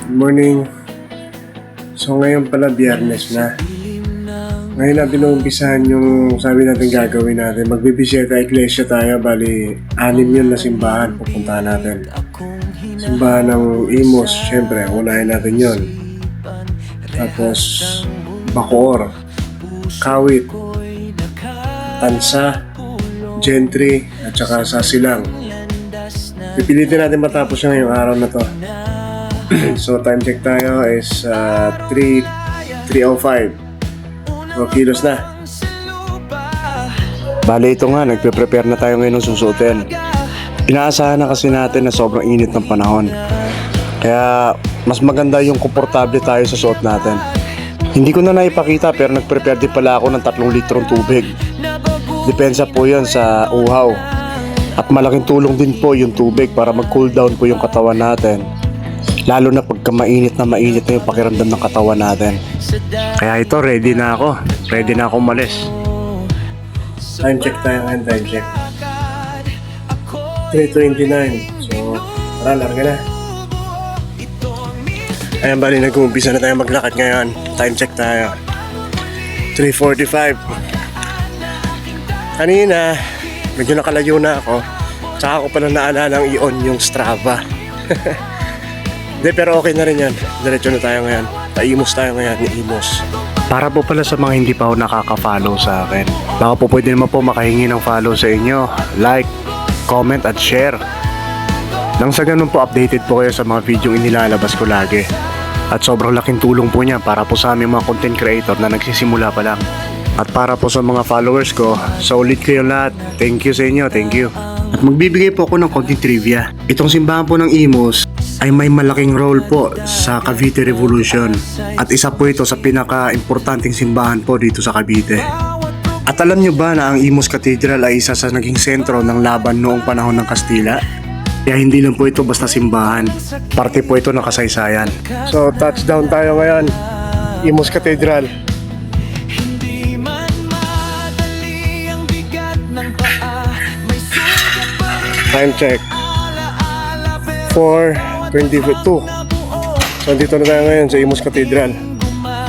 Good morning. So ngayon pala Biyernes na. Ngayon natin naumpisahan yung sabi natin gagawin natin. Magbibisita iglesia tayo, bali 6 yun na simbahan pupuntahan natin. Simbahan ng Imos, syempre, unahin natin yun. Tapos Bacoor, Kawit, Tansa, Gentry, at saka Sasilang. Pipilitin natin matapos siya ngayong araw na to. So time check tayo is 3:05. So kilos na. Bale ito nga, nagpe-prepare na tayo ngayon ng susuotin. Inaasahan na kasi natin na sobrang init ng panahon. Kaya mas maganda yung komportable tayo sa suot natin. Hindi ko na naipakita pero nag-prepare din pala ako ng 3 litrong tubig. Depensa po yun sa uhaw. At malaking tulong din po yung tubig para mag-cool down po yung katawan natin. Lalo na pagka mainit na yung pakiramdam ng katawan natin. Kaya ito, ready na ako. Ready na ako umalis. Time check tayo ngayon, time check. 3:29. So, tara, larga na. Ayan, bali, nag-uumpisa na tayo maglakad ngayon. Time check tayo. 3:45. Kanina, medyo nakalayo na ako. Tsaka ako pala naalalang i-on yung Strava. Hindi, pero okay na rin yan. Diretso na tayo ngayon. Paimos tayo ngayon ni Imos. Para po pala sa mga hindi pa ako nakaka-follow sa akin, baka po pwede naman po makahingi ng follow sa inyo. Like, comment at share. Nang sa ganun po updated po kayo sa mga video inilalabas ko lagi. At sobrang laking tulong po niya para po sa aming mga content creator na nagsisimula pa lang. At para po sa mga followers ko, solid kayo lahat. Thank you sa inyo, thank you. At magbibigay po ako ng konting trivia. Itong simbahan po ng Imos ay may malaking role po sa Cavite Revolution. At isa po ito sa pinaka-importanting simbahan po dito sa Cavite. At alam nyo ba na ang Imos Cathedral ay isa sa naging sentro ng laban noong panahon ng Kastila? Kaya hindi lang po ito basta simbahan. Parte po ito ng kasaysayan. So touchdown tayo ngayon. Imos Cathedral. Time check 4:22. So dito na tayo ngayon sa Imos Cathedral.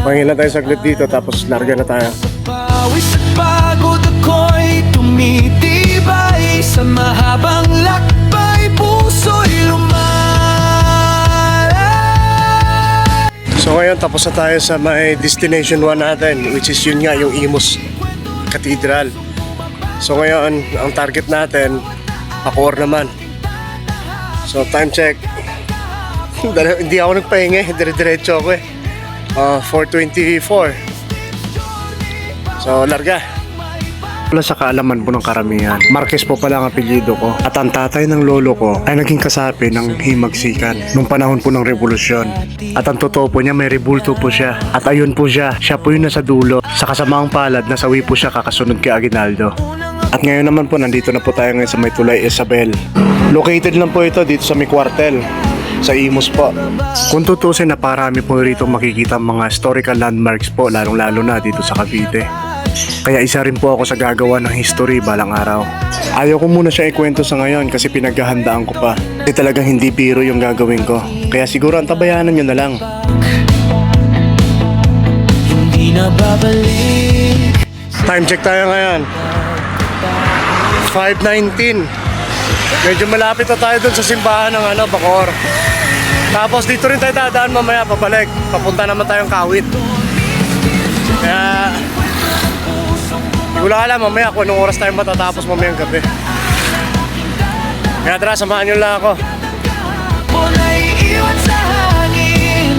Pahingin lang tayo saglit dito tapos larga na tayo. Pawis at pagod ako'y tumitibay sa mahabang lakbay, puso'y lumalay. So ngayon tapos na tayo sa may destination 1 natin, which is yun nga yung Imos Cathedral. So ngayon ang target natin Bacoor naman. So time check. Hindi ako nagpahinga, dire-diretso ako 4:24. So larga. Wala sa kaalaman po ng karamihan, Marquez po pala ang apelyido ko. At ang tatay ng lolo ko ay naging kasapi ng himagsikan nung panahon po ng revolusyon. At ang totoo po niya, may rebulto po siya. At ayun po siya po yung nasa dulo. Sa kasamaang palad, nasawi po siya kakasunod kay Aguinaldo. At ngayon naman po, nandito na po tayo ngayon sa may Tulay Isabel. Located lang po ito dito sa may kwartel, sa Imos po. Kung tutusin, naparami po rito makikita mga historical landmarks po, lalong-lalo na dito sa Cavite. Kaya isa rin po ako sa gagawa ng history balang araw. Ayaw ko muna siya ikwento sa ngayon kasi pinaghahandaan ko pa. Kasi talagang hindi biro yung gagawin ko. Kaya siguro ang tabayanan nyo na lang. Hindi na babalik. Time check tayo ngayon. 5:19. Medyo malapit na tayo dun sa simbahan ng Bacoor. Tapos dito rin tayo dadaan mamaya pabalik. Papunta naman tayong Kawit. Kaya hindi ko lang alam mamaya kung anong oras tayo matatapos mamayang gabi. Kaya tara, samahan nyo lang ako. Mula'y iwan sa hangin,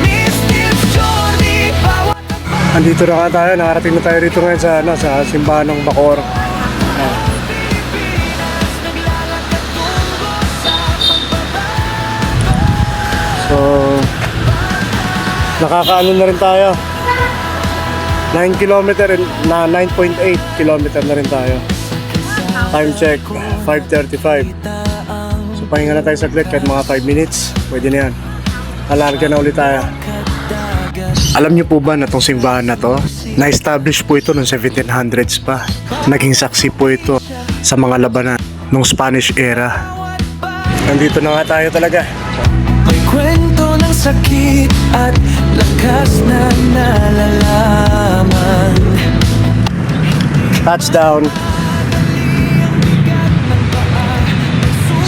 Mystic Journey, bawat Andito na nga tayo, nakarating na tayo dito ngayon sa simbahan ng Bacoor. So, nakakaano na rin tayo. 9 kilometer na 9.8 kilometer na rin tayo. Time check 5:35. So pahinga na tayo saglit kahit mga 5 minutes. Pwede na yan. Alarga na ulit tayo. Alam niyo po ba na itong simbahan na to, na-establish po ito noong 1700s pa. Naging saksi po ito sa mga labanan noong Spanish era. Nandito na nga tayo talaga. may sakit at lakas na nalalaman. Touchdown.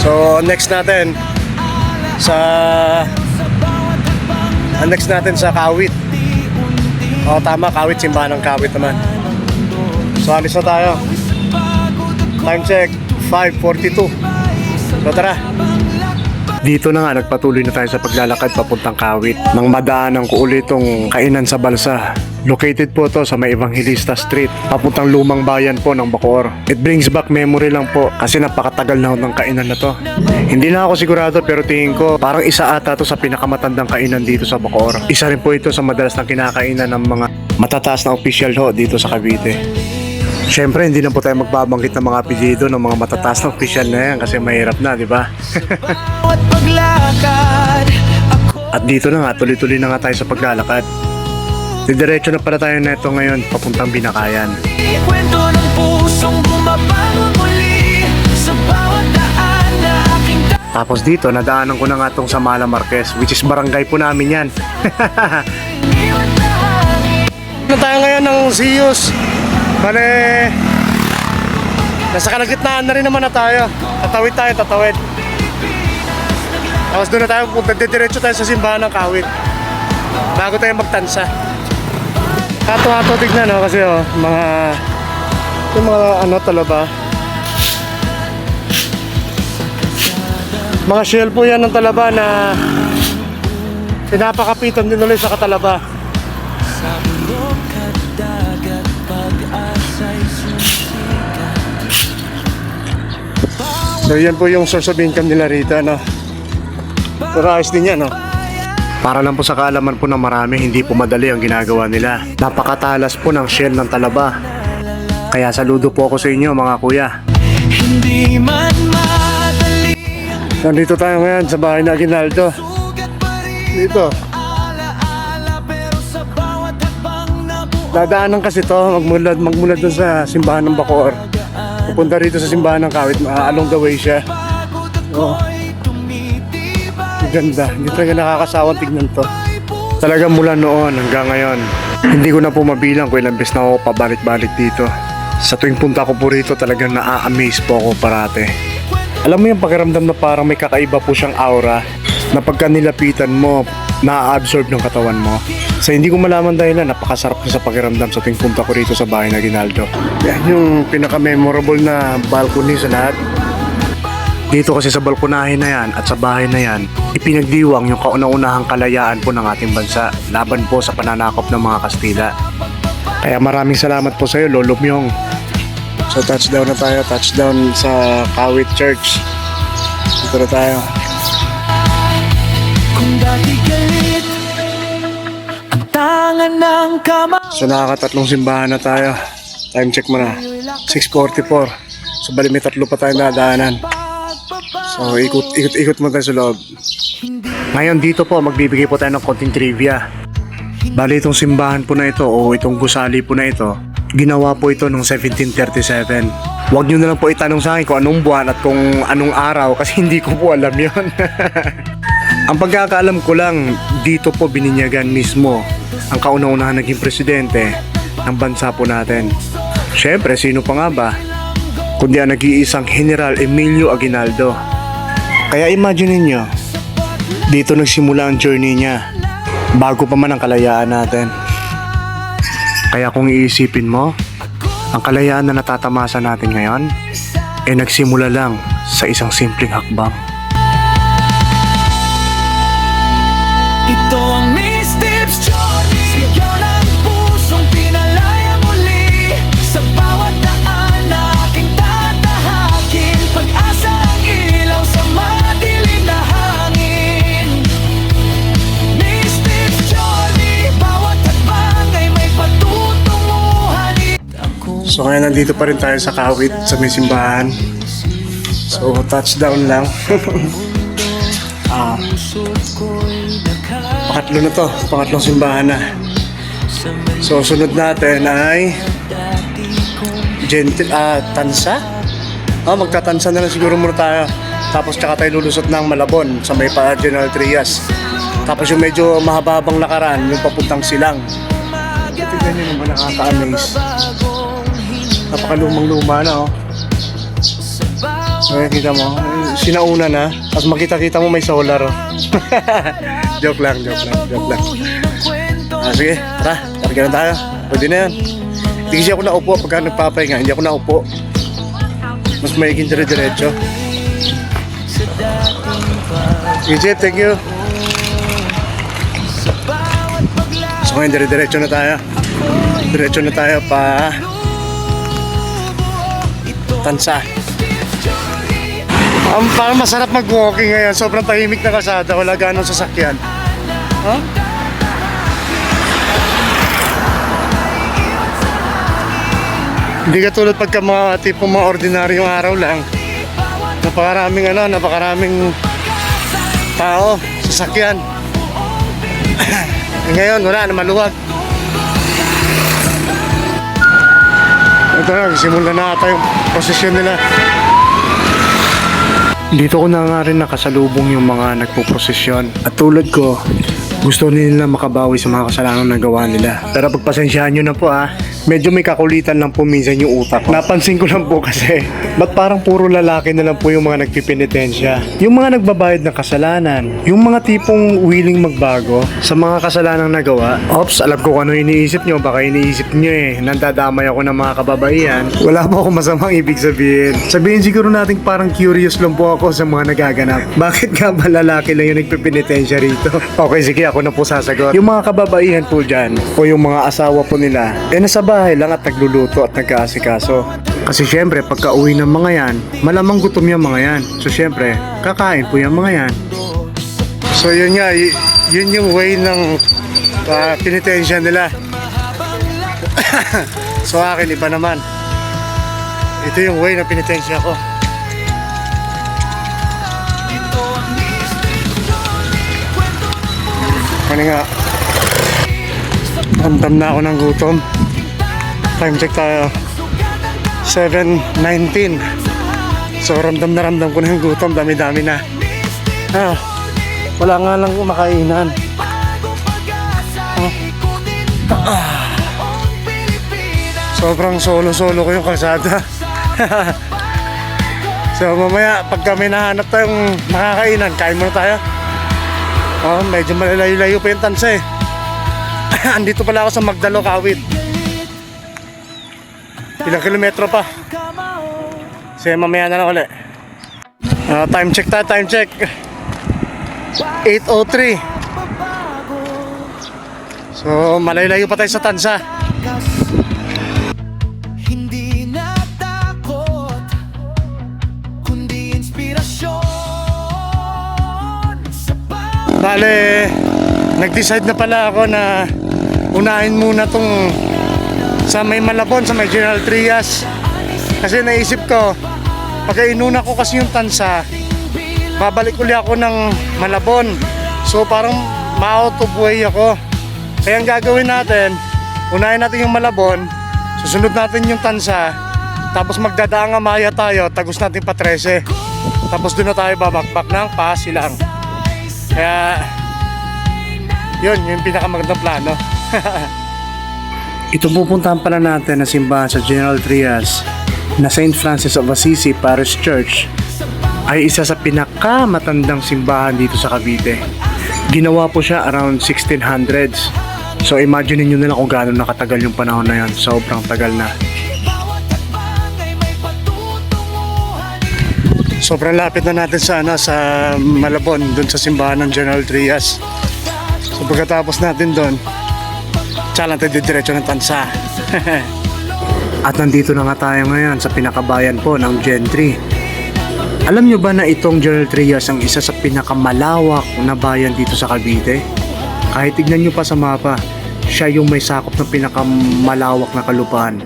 So, next natin sa Kawit. O, tama, Kawit, simbahan ng Kawit naman. So, alis na tayo. Time check, 5:42. So, tara. Dito na nga, nagpatuloy na tayo sa paglalakad papuntang Kawit. Nang madaanan ko ulit tong kainan sa Balsa. Located po to sa may Evangelista Street, papuntang lumang bayan po ng Bacoor. It brings back memory lang po kasi napakatagal na ng kainan na to. Hindi na ako sigurado pero tingin ko parang isa ata to sa pinakamatandang kainan dito sa Bacoor. Isa rin po ito sa madalas na kinakainan ng mga matataas na official ho dito sa Cavite. Siyempre, hindi na po tayo magbabanggit ng mga apelyido ng mga matataas na official na yan kasi mahirap na, di ba? At paglakad, At dito na nga, tuloy-tuloy na nga tayo sa paglalakad. Didiretso na pala tayo neto ngayon papuntang Binakayan. kwento ng pusong bumabangon muli sa bawat daan na aking Tapos dito, nadaanan ko na nga tong sa Mala Marquez, which is barangay po namin yan. iwan na hangin. Ano tayo ngayon ng Sius? Bale, nasa kalagitnaan na rin naman na tayo. Tatawid tayo, tatawid. Tapos doon na tayo pupunta, didiretso tayo sa simbahan ng Kawit. Bago tayo magtansa. Hato-hato tignan, no? Kasi yung mga talaba. Mga shell po yan ng talaba na pinapakapitan din ulit sa katalaba. Sa bulok at dagat, pag-asa'y susikat. So yan po yung source of income nila rito, no? Pero ayos din yan, no? Para lang po sa kaalaman po ng marami, hindi po madali ang ginagawa nila. Napakatalas po ng shell ng talaba. Kaya saludo po ako sa inyo, mga kuya. Hindi man madali, Nandito tayo ngayon sa bahay na Aguinaldo. sugat pa rin Dito. alaala, pero sa bawat hakbang na buhay Dadaanan kasi to, magmula doon sa simbahan ng Bacoor. Pupunta rito sa simbahan ng Kawit, along the way siya. pagod Oh, ako'y tumitibay. ang ganda. Hindi talaga nakakasawang tignan to. Talagang mula noon hanggang ngayon, hindi ko na po mabilang kung ilang beses na ako pabalik-balik dito. Sa tuwing punta ko po rito, talagang naa-amaze po ako parate. Alam mo yung pakiramdam na parang may kakaiba po siyang aura na pagka nilapitan mo, na-absorb ng katawan mo. Sa hindi ko malaman dahil napakasarap na sa pakiramdam sa tuwing punta ko rito sa bahay na Aguinaldo. Yan yung pinaka-memorable na balcony sa lahat. Dito kasi sa balkonahe na yan at sa bahay na yan, ipinagdiwang yung kauna-unahang kalayaan po ng ating bansa laban po sa pananakop ng mga Kastila. Kaya maraming salamat po sa iyo, Lolo Myong. So touchdown na tayo, touchdown sa Kawit Church. Dito na tayo. Kung dati galit ang tangan ng kamay, So nakakatatlong simbahan na tayo. Time check mo na. 6:44. So bali may tatlo pa tayong dadaanan. So ikot mo tayo sa loob. Ngayon dito po magbibigay po tayo ng konting trivia. Bali itong simbahan po na ito o itong gusali po na ito, ginawa po ito noong 1737. Huwag nyo na lang po itanong sa akin kung anong buwan at kung anong araw kasi hindi ko po alam yon. Ang pagkakaalam ko lang, dito po bininyagan mismo ang kauna-unahan naging presidente ng bansa po natin. Siyempre, sino pa nga ba? Kundi ang nag-iisang General Emilio Aguinaldo. Kaya imagine niyo, dito nagsimula ang journey niya bago pa man ang kalayaan natin. Kaya kung iisipin mo, ang kalayaan na natatamasa natin ngayon ay nagsimula lang sa isang simpleng hakbang. ito ang Miss Tips Journey. Sigaw ng pusong pinalaya muli sa bawat daan na aking tatahakin. Pag-asa ang ilaw sa madilim na hangin. Miss Tips Journey, bawat hakbang ay may patutunguhan. So ngayon nandito pa rin tayo sa Kawit sa may simbahan. So touchdown lang. Pangatlo na to, pangatlong simbahan na. So sunod natin ay Tansa. Magtatansa na lang siguro muna tayo. Tapos tsaka tayo lulusot ng Malabon sa may pa General Trias. Tapos yung medyo mahababang lakaran, yung papuntang Silang. Tignan nyo naman, nakaka-amaze. Napakalumang-luma na, oh. Ay, kita mo, sinauna na. Tapos makita-kita mo may solar, oh. Joke lang. Sige, tara, targa na tayo. Pwede na yan. Hindi kasi ako naupo pagka nagpapahinga, hindi ako naupo. Mas maiging dire-diretso. Sige, thank you. So ngayon, dire-diretso na tayo. Diretso na tayo pa Tansa. Parang masarap mag-walking ngayon. Sobrang tahimik na kalsada. Wala ganong sasakyan. Huh? Hindi katulad pagka mga tipong mga ordinaryong araw lang. Napakaraming tao, sasakyan. Ngayon, wala na, maluwag. Ito na, simula na ata yung prosesyon nila. Dito ko na nga rin nakasalubong yung mga nagpo-prosesyon. At tulad ko, gusto nila makabawi sa mga kasalanan na gawa nila. Pero pagpasensyahan nyo na po medyo may kakulitan lang po minsan yung utak. Napansin ko lang po kasi, ba't parang puro lalaki na lang po yung mga nagpipinitensya? Yung mga nagbabayad ng kasalanan, yung mga tipong willing magbago sa mga kasalanang nagawa. Ops, alam ko kung ano iniisip nyo. Baka iniisip nyo nandadamay ako ng mga kababaihan. Wala po akong masamang ibig sabihin. Sabihin siguro natin parang curious lang po ako sa mga nagaganap. Bakit nga ba lalaki lang yung nagpipinitensya rito? Okay, sige, ako na po sasagot. Yung mga kababaihan po dyan, o yung mga asawa po nila, nasa bahay lang at nagluluto at nag-aasikaso. Kasi syempre, pagka uwi ng mga yan, malamang gutom yung mga yan. So syempre, kakain po yung mga yan. So yun nga, yun yung way ng pinitensya nila. So akin, iba naman. Ito yung way ng pinitensya ko. Kani nga, ramdam na ako ng gutom. Time check tayo, 7:19. So ramdam ko na yung gutom, dami-dami na. Wala nga lang makainan. Sobrang solo-solo ko yung kalsada. So mamaya, pag kami nahanap tayong makakainan, kain muna tayo. Medyo malalayo-layo pa yung Tansa Andito pala ako sa Magdalo, Kawit. Ilang kilometro pa. Kasi mamaya na lang ulit. Time check tayo, time check. 8:03. So malalayo pa tayo sa Tansa. Hindi na takot, kundi inspirasyon. Bale, nag-decide na pala ako na unahin muna tong sa may Malabon, sa may General Trias. Kasi naisip ko, pagka inuna ko kasi yung Tansa, babalik uli ako ng Malabon. So parang ma-out of way ako. Kaya ang gagawin natin, unahin natin yung Malabon, susunod natin yung Tansa, tapos magdadaang Amaya tayo, tagos natin pa 13. Tapos doon na tayo babakbak ng Pasilang. Kaya yun, yung pinakamagandang plano. Itong pupuntahan pala natin na simbahan sa General Trias na St. Francis of Assisi Parish Church ay isa sa pinakamatandang simbahan dito sa Cavite. Ginawa po siya around 1600s. So imagine niyo na lang kung gaano nakatagal yung panahon na yun. Sobrang tagal na. Sobrang lapit na natin sa Malabon, dun sa simbahan ng General Trias. So pagkatapos natin dun, tsaka lang tayo diretso ng Tansa. At nandito na nga tayo ngayon sa pinakabayan po ng Gentry. Alam nyo ba na itong General Trias ang isa sa pinakamalawak na bayan dito sa Cavite? Kahit tignan nyo pa sa mapa, siya yung may sakop ng pinakamalawak na kalupaan.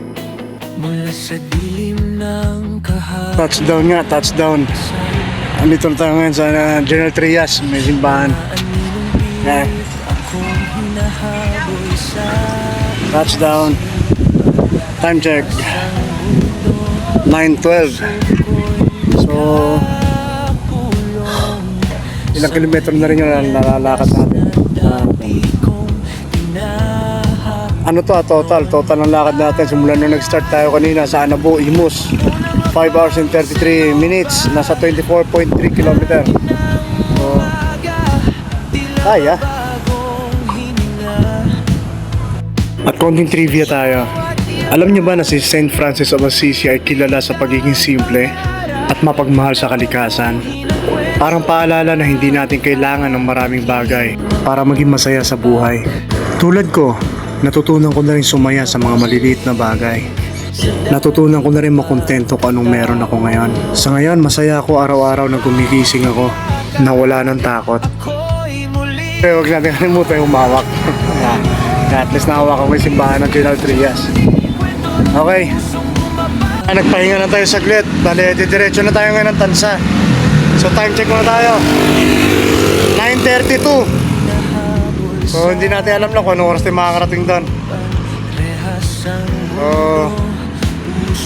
Mula sa dilim ng kahapon. Touchdown nga, touchdown. Andito na tayo ngayon sa General Trias, may simbahan. Touchdown. Time check, 9:12. So ilang kilometro na rin yung nalalakad natin. Ano to, total ng lakad natin simula nung nag-start tayo kanina sa Anabo, Imus. 5 hours and 33 minutes, nasa 24.3 kilometer. So, kaya. At konting trivia tayo. Alam niyo ba na si Saint Francis of Assisi ay kilala sa pagiging simple at mapagmahal sa kalikasan? Parang paalala na hindi natin kailangan ng maraming bagay para maging masaya sa buhay. Tulad ko, natutunan ko na rin sumaya sa mga maliliit na bagay. Natutunan ko na rin makontento kung anong meron ako ngayon. Sa ngayon, masaya ako araw-araw na gumigising ako na wala ng takot. Pero huwag natin kalimutan yung umawak. At least nahawakan ko yung simbahan ng General Trias. Okay. Nagpahinga na tayo saglit. Bale, didiretso na tayo ngayon ng Tansa. So time check muna tayo. 9:32. So hindi natin alam lang kung anong oras tayo makakarating doon. So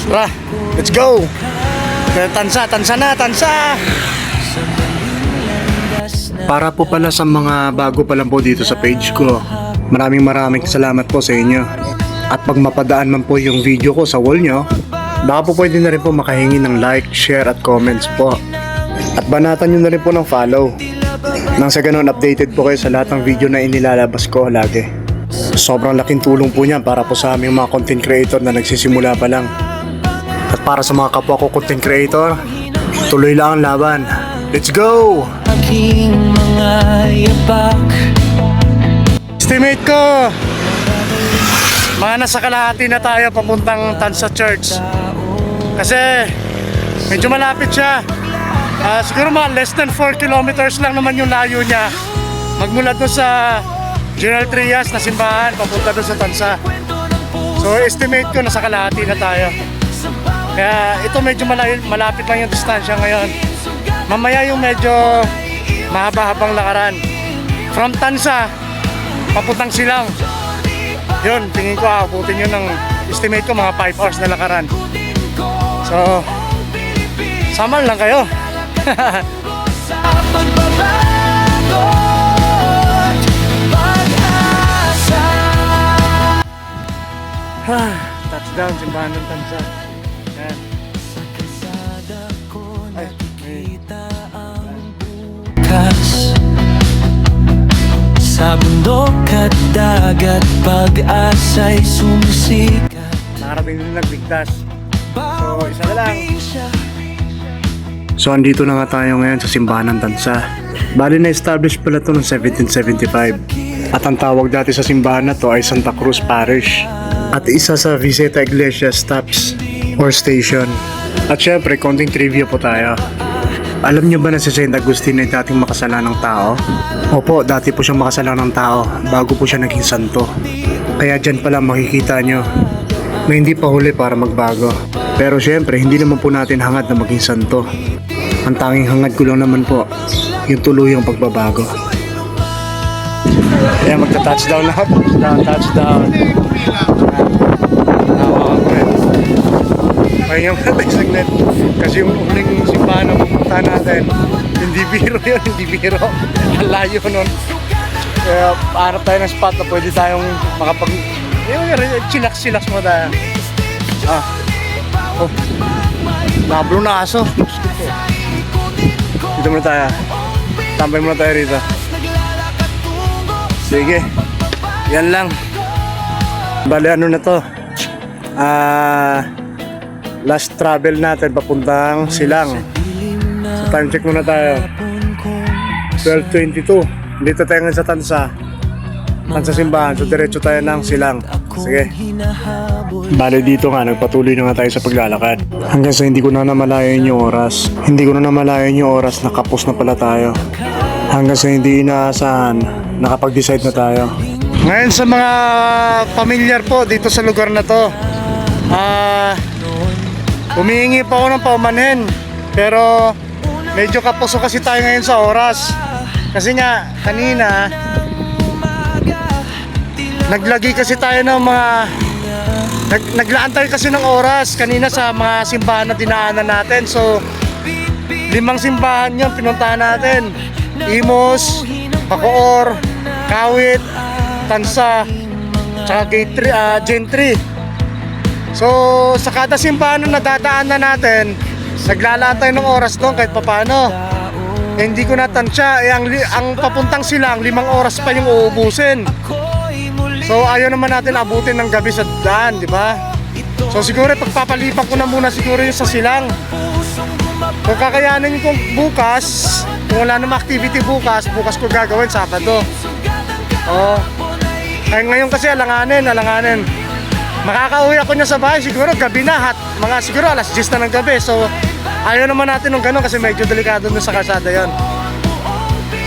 tara, let's go! Tansa na! Para po pala sa mga bago pa lang po dito sa page ko, maraming salamat po sa inyo. At pag mapadaan man po yung video ko sa wall nyo, baka po pwede na rin po makahingi ng like, share at comments po. At banatan nyo na rin po ng follow. Nang sa ganun, updated po kayo sa lahat ng video na inilalabas ko lagi. Sobrang laking tulong po niyan para po sa aming mga content creator na nagsisimula pa lang. At para sa mga kapwa ko content creator, tuloy lang ang laban. Let's go! Aking mga yapak. Estimate ko, mga nasa kalahati na tayo papuntang Tansa Church. Kasi medyo malapit siya. Siguro mga less than 4 kilometers lang naman yung layo niya. Magmula doon sa General Trias na simbahan, papunta doon sa Tansa. So estimate ko nasa kalahati na tayo. Kaya ito medyo malapit lang yung distansya ngayon. Mamaya yung medyo mahaba-habang lakaran. From Tansa, papuntang Silang. Yun, tingin ko abutin yun ng estimate ko mga 5 hours na lakaran. So, sama lang kayo. Pagbabago at pag-asa. Touchdown, simbahan ng Tansa. Yan. Sa kalsada ko Ay, nakikita ang bukas. Sa bundok at dagat, pag-asa'y sumisikat. Nakarating din nagbigtas. So, isa na lang. Probinsya, So, andito na nga tayo ngayon sa simbahan ng Tansa. Bali na-establish pala ito noong 1775. At ang tawag dati sa simbahan na to ay Santa Cruz Parish. At isa sa Visita Iglesia stops or station. At syempre, konting trivia po tayo. Alam niyo ba na si Saint Agustin ay dating makasalanang tao? Opo, dati po siyang makasalanang tao bago po siya naging santo. Kaya dyan pala makikita nyo na hindi pa huli para magbago. Pero syempre, hindi naman po natin hangad na maging santo. Ang tanging hangad ko lang naman po, yung tuluyang pagbabago. Kaya magta-touchdown na. Touchdown. Pahinga muna tayo saglit. Kasi yung uling simbahan na pupunta natin, hindi biro yun, hindi biro. Ang layo nun. Kaya pahanap tayo ng spot na pwede tayong makapag... Chillax mo tayo. Oh. Nablo na aso. Dito muna tayo. Tambay muna tayo rito. Sige. Yan lang. Bali ano na to? Last travel natin papuntang Silang. So time check muna tayo. 12:22. Dito tayo ngayon sa Tansa simbahan. So diretso tayo ng Silang. Sige. Bale dito nga, nagpatuloy na nga tayo sa paglalakad. Hanggang sa hindi ko na namalayan yung oras. Hindi ko na namalayan yung oras na kapos na pala tayo. Hanggang sa hindi inaasahan, nakapag-decide na tayo. Ngayon sa mga pamilyar po dito sa lugar na to, humihingi pa ako ng paumanhin. Pero medyo kapuso kasi tayo ngayon sa oras. Kasi nga, kanina, naglagi kasi tayo ng mga naglaan tayo kasi ng oras kanina sa mga simbahan na dinaanan natin. So 5 simbahan yun pinuntahan natin. Imus, Bacoor, Kawit, Tansa, tsaka Gate 3, Gen 3. So, sa kada simbahan na nadadaanan natin, naglalaan tayo ng oras doon kahit papano. Eh, hindi ko natansya, ang papuntang Silang, 5 oras pa yung uubusin. So, ayaw naman natin abutin ng gabi sa daan, di ba? So, siguro pagpapalipan ko na muna siguro yung sa Silang. Kung kakayanin ko bukas, kung wala namang activity bukas ko gagawin Sabado. Oh. Ay ngayon kasi alanganin. Makakauwi ako niya sa bahay siguro gabi na, mga siguro alas 10 na ng gabi. So ayaw naman natin ng ganun kasi medyo delikado na sa kalsada yon.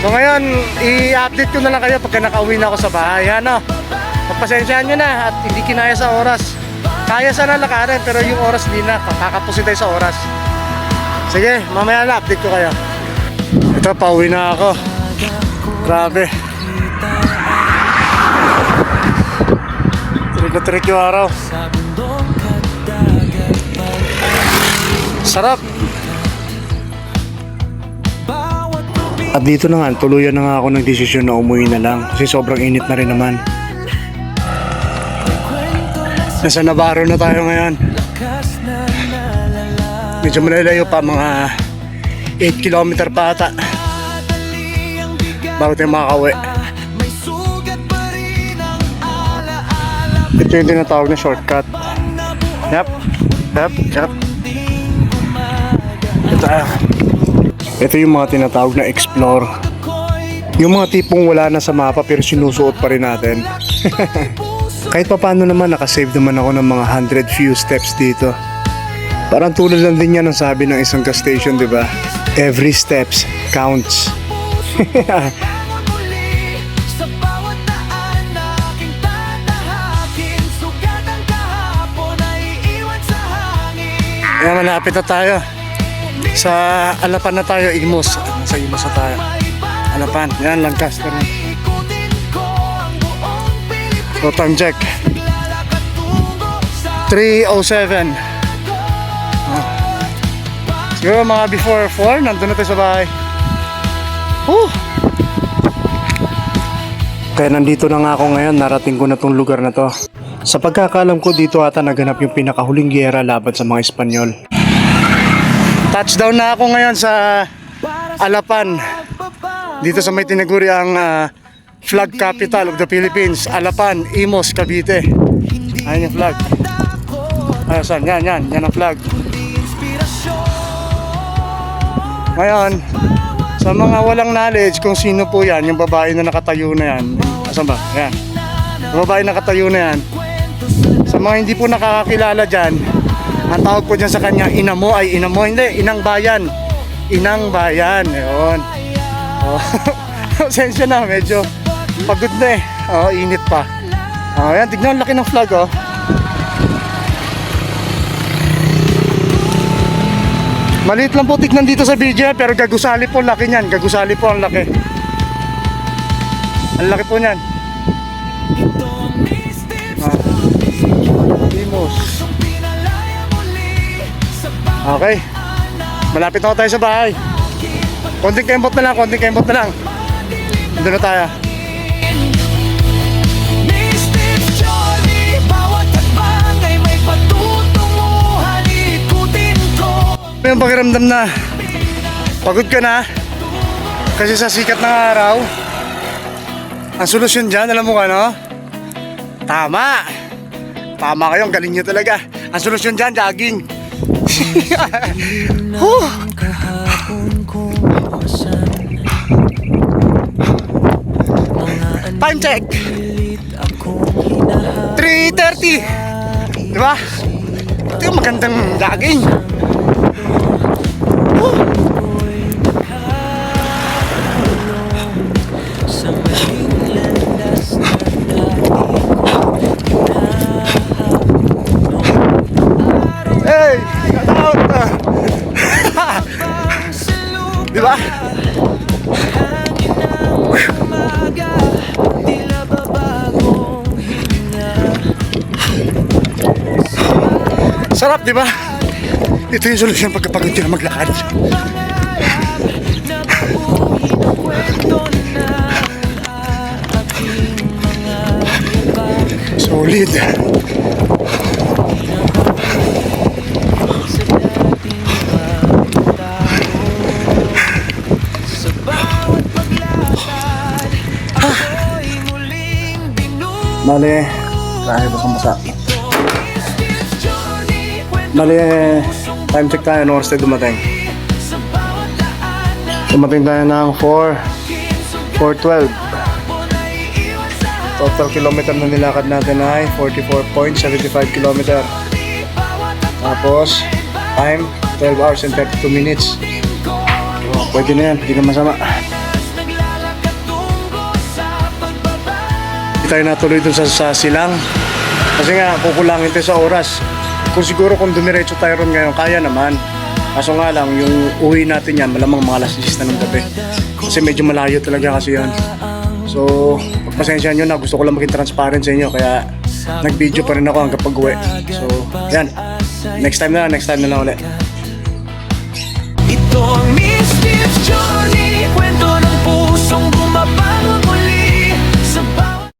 So ngayon, i-update ko na lang kayo pagka nakauwi na ako sa bahay. Ano? Pagpasensyahan nyo na at hindi kinaya sa oras. Kaya sana lakarin pero yung oras hindi na, kakapusin tayo sa oras. Sige, mamaya na update ko kayo. Ito, pauwi na ako. Grabe. Trick na trick yung araw. Sarap. At dito na nga, tuluyan na nga ako ng desisyon na umuwi na lang kasi sobrang init na rin naman. Nasa Navarro na tayo ngayon. Medyo malalayo pa, mga 8 kilometer pa ata bago tayo makakauwi. Ito yung tinatawag na shortcut. Yep. Ito yung mga tinatawag na explore. Yung mga tipong wala na sa mapa pero sinusuot pa rin natin. Kahit pa paano naman nakasave naman ako ng mga 100 few steps dito. Parang tulad lang din yan ang sabi ng isang gas station, di ba? Every steps counts. Ayan, malapit na tayo. Sa Alapan na tayo, Imos. Sa Imos na tayo. Alapan, yan, Lancaster na. So, time check. 3:07. Siguro mga before 4, nandun na tayo sa bahay. Kaya nandito na nga ako ngayon, narating ko na tong lugar na to. Sa pagkakalam ko, dito ata naganap yung pinakahuling giyera laban sa mga Espanyol. Touchdown na ako ngayon sa Alapan. Dito sa may tinaguri ang flag capital of the Philippines. Alapan, Imos, Cavite. Ayan yung flag. Ayan, yan ang flag. Ngayon, sa mga walang knowledge kung sino po yan, yung babae na nakatayo na yan. Asan ba? Ayan. Yung babae na nakatayo na yan. Sa mga hindi po nakakakilala dyan, ang tawag po dyan sa kanya, inamo, hindi, inang bayan. Inang bayan, yun. Oh. Sensya na, medyo pagod na eh. Oh, init pa. Oh, ayan, tignan, laki ng flag, oh. Maliit lang po tignan dito sa video pero gagusali po laki niyan. Gagusali po ang laki. Ang laki po niyan. Imos. Okay. Malapit na tayo sa bahay. Konting kembot na lang. Doon na tayo. Yung pakiramdam na pagod ka na kasi sa sikat ng araw. Ang solusyon dyan, alam mo ka, no? Tama kayo, ang galing nyo talaga. Ang solusyon dyan, jogging. Time check 3:30. Diba? Ito yung magandang jogging. Hey, shout out! Diba? Sarap, diba? Ito yung solusyon pagkapagod ka na maglakad. Solid. Sa bawat paglakad Ako'y muling binubuo Bale, tayo basang-basa. Bale, time check tayo, no oras tayo dumating. Sa bawat daan Dumating tayo ng 4:12. Total kilometer na nilakad natin ay 44.75 kilometer. Tapos, time 12 hours and 32 minutes. So, pwede na yan, hindi na masama. Naglalakad tungo sa pagbaba Hindi tayo natuloy dun sa silang. Kasi nga, kukulangin tayo sa oras. Kung siguro kung dumiretso tayo ron ngayon, kaya naman. Kaso nga lang, yung uwi natin yan, malamang mga alas 10 na ng gabi. Kasi medyo malayo talaga kasi yan. So, pagpasensya nyo na, gusto ko lang maging transparent sa inyo. Kaya, nag-video pa rin ako hanggang pag-uwi. So, yan. Next time na lang ulit. Ito ang